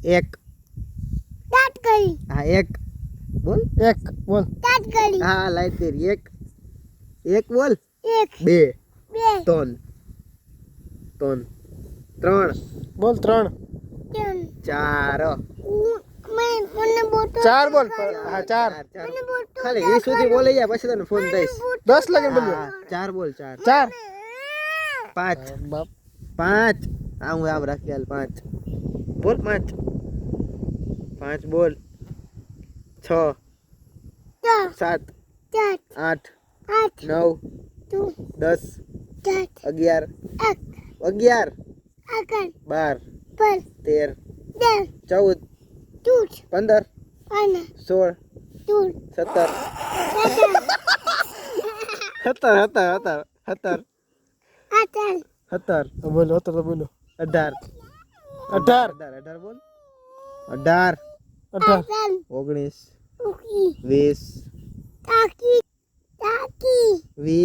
એક દાંત કરી હા એક બોલ એક બોલ દાંત કરી હા લાઈટ તેરી એક બોલ એક બે બે ત્રણ ત્રણ ત્રણ બોલ 3 ત્રણ ચાર મેં મને બોટો 4 બોલ હા 4 મને બોટો ખાલી 20 સુધી બોલી જાય પછી તને ફોન દઈશ 10 લગન બોલ્યો હા 4 બોલ 4 4 પાંચ બાપ 5 આમ આમ રાખી હાલ 5 બોલ 5 5 બોલ 6 ચાર 7 ચાર 8 આઠ 9 તું 10 ચાર 11 એક 11 આગળ 12 પર 13 દેર 14 તું 15 અને 16 તું 17 દાદા 17 આચાર 17 બોલો તો બોલો 18 18 18 બોલ 18 આચાર 19 ઉકી 20 તાકી તાકી 20